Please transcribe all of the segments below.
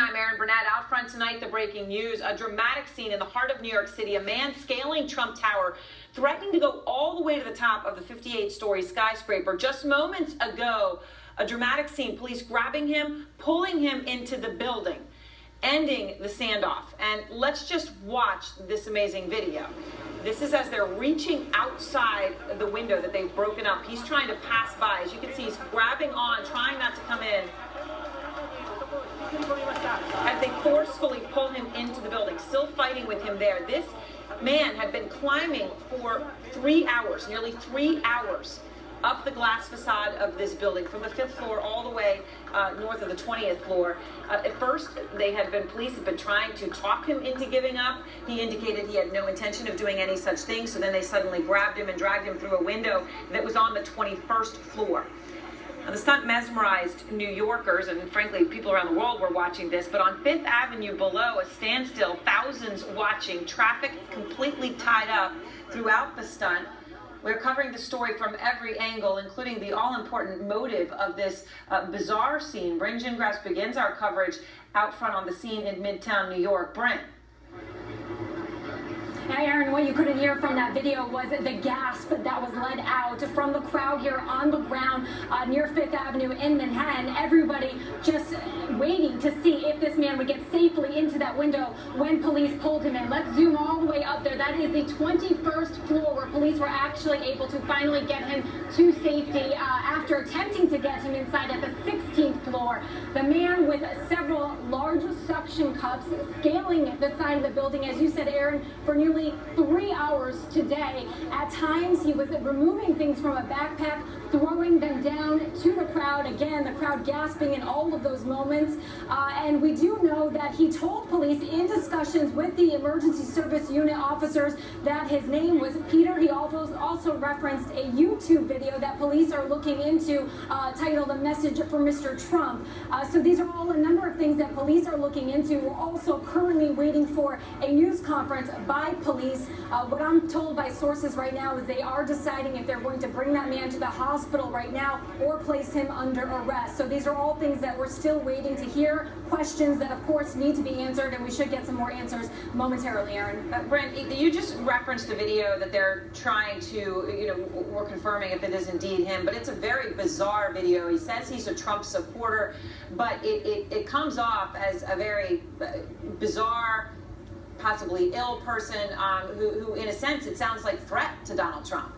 I'm Erin Burnett. Out front tonight, the breaking news. A dramatic scene in the heart of New York City. A man scaling Trump Tower, threatening to go all the way to the top of the 58-story skyscraper. Just moments ago, a dramatic scene. Police grabbing him, pulling him into the building, ending the standoff. And let's just watch this amazing video. This is as they're reaching outside the window that they've broken up. He's trying to pass by. As you can see, he's grabbing on, trying not to come in, as they forcefully pull him into the building, still fighting with him there. This man had been climbing for 3 hours, nearly 3 hours, up the glass facade of this building from the 5th floor all the way north of the 20th floor. At first, police had been trying to talk him into giving up. He indicated he had no intention of doing any such thing, so then they suddenly grabbed him and dragged him through a window that was on the 21st floor. Now, the stunt mesmerized New Yorkers, and frankly, people around the world were watching this, but on 5th Avenue below, a standstill, thousands watching, traffic completely tied up throughout the stunt. We're covering the story from every angle, including the all-important motive of this bizarre scene. Bryn Gingras begins our coverage out front on the scene in Midtown New York. Bryn. Now, Erin, what you couldn't hear from that video was the gasp that was let out from the crowd here on the ground near 5th Avenue in Manhattan. Everybody just waiting to see if this man would get safely into that window when police pulled him in. Let's zoom all the way up there. That is the 21st floor where police were actually able to finally get him to safety after attempting to get him inside at the 16th floor. The man with several large suction cups scaling the side of the building, as you said, Erin, for nearly 3 hours today. At times, he was removing things from a backpack, throwing them down to the crowd. Again, the crowd gasping in all of those moments. And we do know that he told police in discussions with the emergency service unit officers that his name was Peter. He also referenced a YouTube video that police are looking into titled "A Message for Mr. Trump." So these are all a number of things that police are looking into. We're also currently waiting for a news conference by police. What I'm told by sources right now is they are deciding if they're going to bring that man to the hospital right now or place him under arrest. So these are all things that we're still waiting to hear, questions that of course need to be answered, and we should get some more answers momentarily, Erin. Brent, you just referenced a video that they're trying to, we're confirming if it is indeed him, but it's a very bizarre video. He says he's a Trump supporter, but it comes off as a very bizarre, possibly ill person who, in a sense, it sounds like threat to Donald Trump.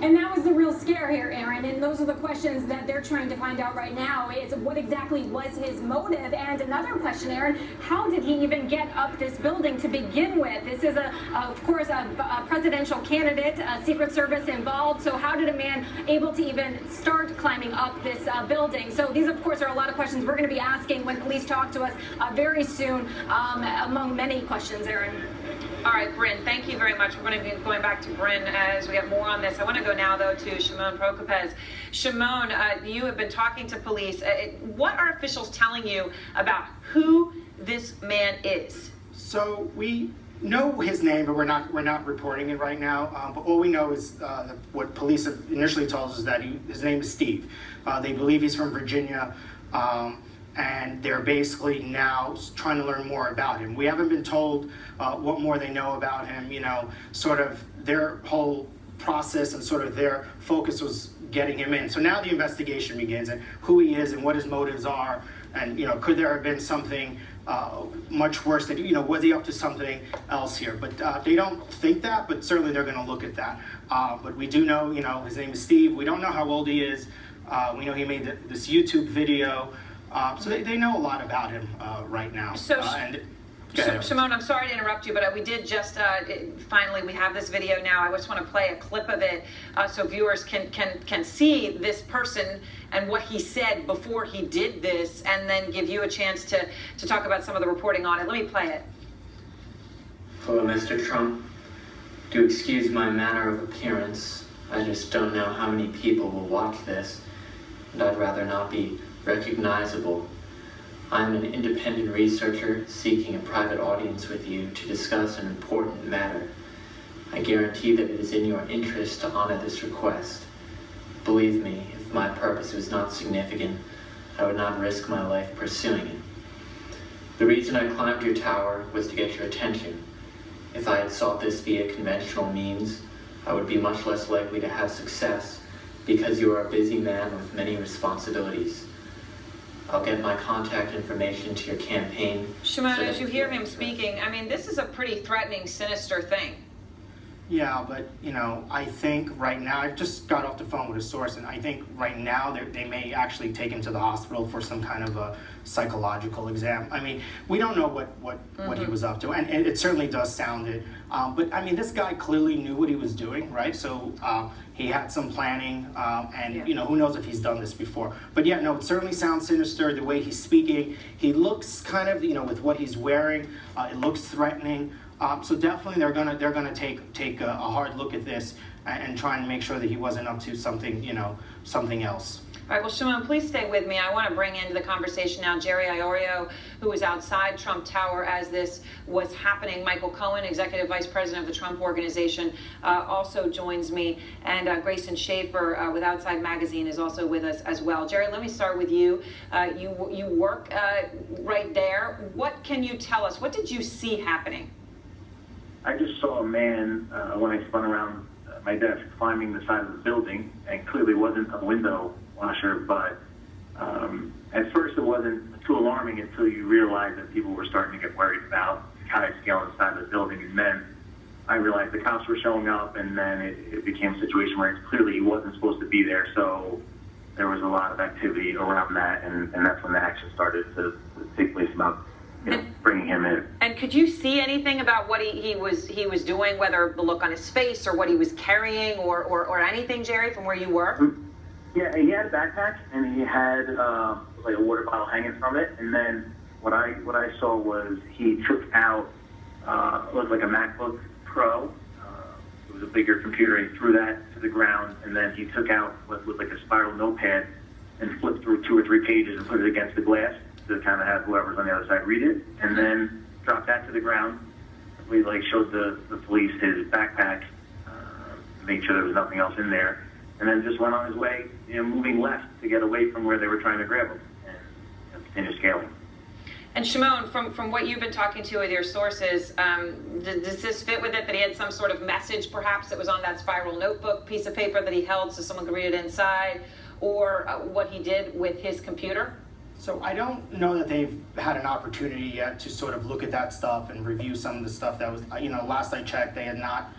And that was the real scare here, Erin, and those are the questions that they're trying to find out right now, is what exactly was his motive? And another question, Erin, how did he even get up this building to begin with? This is, of course, a presidential candidate, Secret Service involved, so how did a man able to even start climbing up this building? So these, of course, are a lot of questions we're going to be asking when police talk to us very soon, among many questions, Erin. All right, Bryn, thank you very much. We're going to be going back to Bryn as we have more on this. I want to go now, though, to Shimon Prokopez. Shimon, you have been talking to police. What are officials telling you about who this man is? So we know his name, but we're not reporting it right now. But all we know is what police have initially told us is that his name is Steve. They believe he's from Virginia. And they're basically now trying to learn more about him. We haven't been told what more they know about him. Sort of their whole process and sort of their focus was getting him in. So now the investigation begins, and who he is and what his motives are, and could there have been something much worse? That was he up to something else here? But they don't think that, but certainly they're going to look at that. But we do know, his name is Steve. We don't know how old he is. We know he made this YouTube video. So they know a lot about him right now. So, Shimon, I'm sorry to interrupt you, but we did just, finally, we have this video now. I just want to play a clip of it so viewers can see this person and what he said before he did this, and then give you a chance to talk about some of the reporting on it. Let me play it. Hello, Mr. Trump. Do excuse my manner of appearance. I just don't know how many people will watch this, and I'd rather not be recognizable. I'm an independent researcher seeking a private audience with you to discuss an important matter. I guarantee that it is in your interest to honor this request. Believe me, if my purpose was not significant, I would not risk my life pursuing it. The reason I climbed your tower was to get your attention. If I had sought this via conventional means, I would be much less likely to have success because you are a busy man with many responsibilities. I'll get my contact information to your campaign. Shimon, as you hear him speaking, I mean, this is a pretty threatening, sinister thing. Yeah, but, you know, I think right now, I've just got off the phone with a source, and I think right now they may actually take him to the hospital for some kind of a psychological exam. I mean, we don't know what he was up to, and it certainly does sound it. But, I mean, this guy clearly knew what he was doing, right? So he had some planning, and, you know, who knows if he's done this before. But, yeah, no, it certainly sounds sinister, the way he's speaking. He looks kind of, you know, with what he's wearing, it looks threatening. So definitely they're gonna take a hard look at this and try and make sure that he wasn't up to something, you know, something else. All right, well, Shimon, please stay with me. I want to bring into the conversation now Jerry Iorio, who was outside Trump Tower as this was happening. Michael Cohen, Executive Vice President of the Trump Organization, also joins me. And Grayson Schaefer with Outside Magazine is also with us as well. Jerry, let me start with you. You work right there. What can you tell us? What did you see happening? I just saw a man when I spun around my desk climbing the side of the building, and clearly wasn't a window washer, but at first it wasn't too alarming until you realize that people were starting to get worried about the high scale on the side of the building, and then I realized the cops were showing up, and then it became a situation where it's clearly he wasn't supposed to be there, so there was a lot of activity around that, and that's when the action started to take place about bringing him in. And could you see anything about what he was doing, whether the look on his face or what he was carrying or anything, Jerry, from where you were? Yeah, he had a backpack and he had like a water bottle hanging from it. And then what I saw was he took out it looked like a MacBook Pro. It was a bigger computer. He threw that to the ground, and then he took out what looked like a spiral notepad and flipped through 2 or 3 pages and put it against the glass to kind of have whoever's on the other side read it, and then dropped that to the ground. We showed the police his backpack, made sure there was nothing else in there, and then just went on his way, moving left to get away from where they were trying to grab him, and continue scaling. And Shimon, from what you've been talking to with your sources, does this fit with it that he had some sort of message perhaps that was on that spiral notebook piece of paper that he held so someone could read it inside, or what he did with his computer? So I don't know that they've had an opportunity yet to sort of look at that stuff and review some of the stuff that was, last I checked, they had not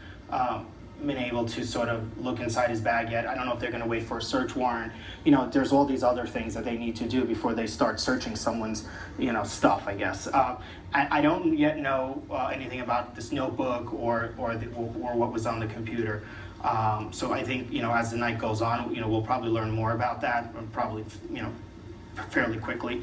been able to sort of look inside his bag yet. I don't know if they're going to wait for a search warrant. There's all these other things that they need to do before they start searching someone's, stuff, I guess. I don't yet know anything about this notebook or what was on the computer. So I think, as the night goes on, we'll probably learn more about that, probably, fairly quickly.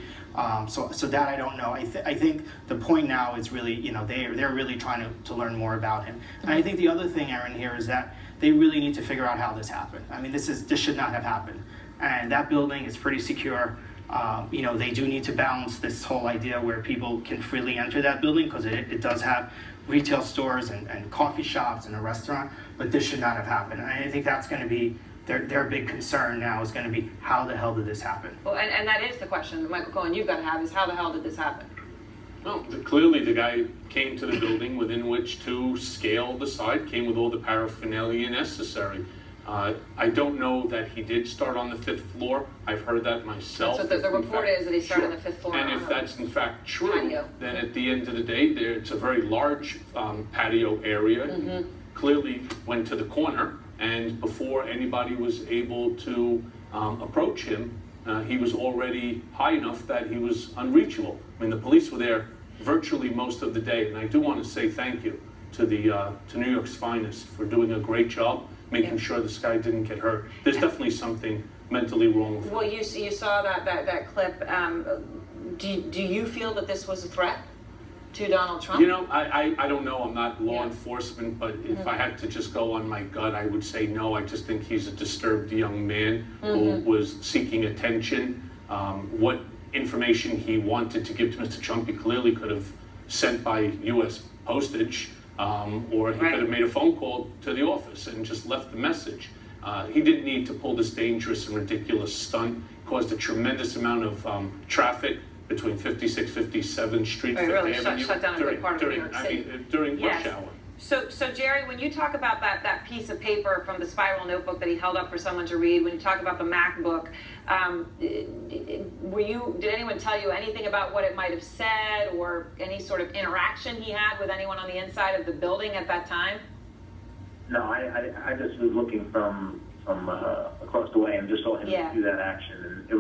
So that I don't know. I think the point now is really, they're really trying to learn more about him. And I think the other thing, Aaron, here is that they really need to figure out how this happened. I mean, this should not have happened. And that building is pretty secure. They do need to balance this whole idea where people can freely enter that building, because it does have retail stores and coffee shops and a restaurant, but this should not have happened. And I think that's going to be their big concern now, is going to be, how the hell did this happen? Well, and that is the question, Michael Cohen, you've got to have, is how the hell did this happen? Well, clearly the guy came to the building within which to scale the side, came with all the paraphernalia necessary. I don't know that he did start on the 5th floor. I've heard that myself. So the report is that he started on the 5th floor. And if that's in fact true, patio. Then at the end of the day, it's a very large patio area. Mm-hmm. He clearly went to the corner, and before anybody was able to approach him, he was already high enough that he was unreachable. I mean, the police were there virtually most of the day, and I do want to say thank you to New York's finest for doing a great job making sure this guy didn't get hurt. There's definitely something mentally wrong with him. Well, you saw that clip. Do you feel that this was a threat to Donald Trump? I don't know. I'm not law enforcement, but if I had to just go on my gut, I would say no. I just think he's a disturbed young man who was seeking attention. What information he wanted to give to Mr. Trump, he clearly could have sent by U.S. postage, or he could have made a phone call to the office and just left the message. He didn't need to pull this dangerous and ridiculous stunt. caused a tremendous amount of traffic between 56, 57th Street, It Fifth really Avenue. shut down a big part of New York City. During Yes. rush hour. So Jerry, when you talk about that piece of paper from the spiral notebook that he held up for someone to read, when you talk about the MacBook, did anyone tell you anything about what it might have said or any sort of interaction he had with anyone on the inside of the building at that time? No, I just was looking from across the way and just saw him do that action, and it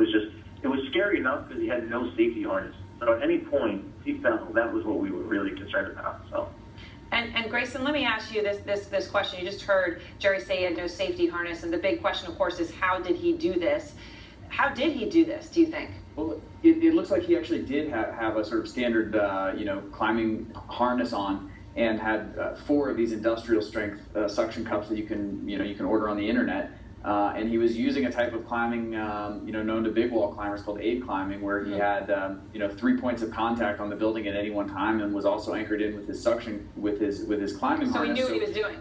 was scary enough because he had no safety harness. So at any point he fell, that was what we were really concerned about. So. And Grayson, let me ask you this question. You just heard Jerry say he had no safety harness, and the big question, of course, is how did he do this? How did he do this, do you think? Well, it looks like he actually did have a sort of standard, climbing harness on, and had 4 of these industrial strength suction cups that you can order on the internet. And he was using a type of climbing, known to big wall climbers called aid climbing, where he had, 3 points of contact on the building at any one time, and was also anchored in with his suction, with his climbing harness. So he knew what he was doing.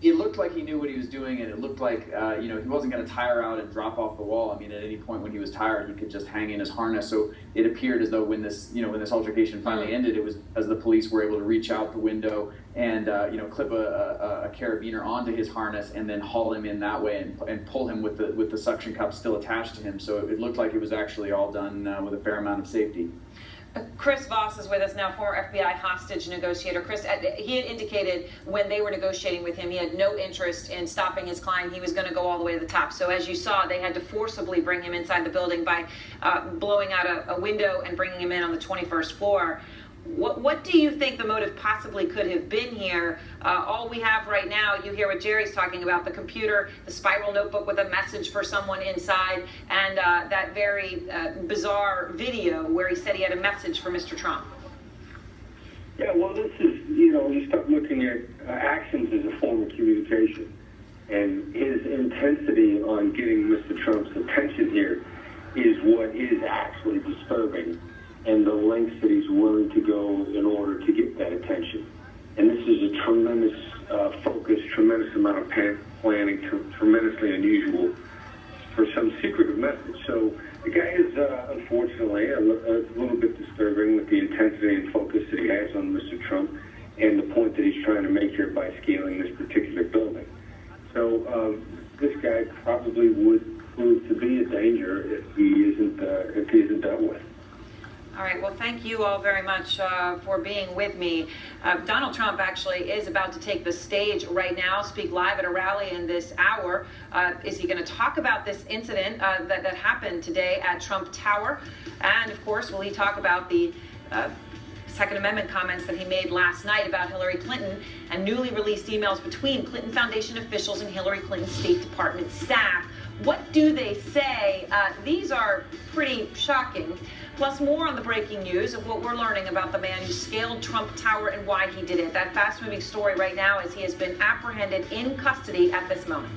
It looked like he knew what he was doing, and it looked like, he wasn't going to tire out and drop off the wall. I mean, at any point when he was tired, he could just hang in his harness. So it appeared as though when this altercation finally ended, it was as the police were able to reach out the window and, clip a carabiner onto his harness and then haul him in that way and pull him with the suction cup still attached to him. So it looked like it was actually all done with a fair amount of safety. Chris Voss is with us now, former FBI hostage negotiator. Chris, he had indicated when they were negotiating with him, he had no interest in stopping his climb. He was going to go all the way to the top. So as you saw, they had to forcibly bring him inside the building by blowing out a window and bringing him in on the 21st floor. What do you think the motive possibly could have been here? All we have right now, you hear what Jerry's talking about, the computer, the spiral notebook with a message for someone inside, and that very bizarre video where he said he had a message for Mr. Trump. Yeah, well, this is, you start looking at actions as a form of communication. And his intensity on getting Mr. Trump's attention here is what is actually disturbing, and the lengths that he's willing to go in order to get that attention. And this is a tremendous focus, tremendous amount of planning, tremendously unusual for some secretive message. So the guy is, unfortunately, a little bit disturbing with the intensity and focus that he has on Mr. Trump and the point that he's trying to make here by scaling this particular building. So this guy probably would prove to be a danger if he isn't dealt with. All right, well, thank you all very much for being with me. Donald Trump actually is about to take the stage right now, speak live at a rally in this hour. Is he going to talk about this incident that happened today at Trump Tower? And, of course, will he talk about the Second Amendment comments that he made last night about Hillary Clinton and newly released emails between Clinton Foundation officials and Hillary Clinton State Department staff? What do they say? These are pretty shocking. Plus more on the breaking news of what we're learning about the man who scaled Trump Tower and why he did it. That fast-moving story right now as he has been apprehended in custody at this moment.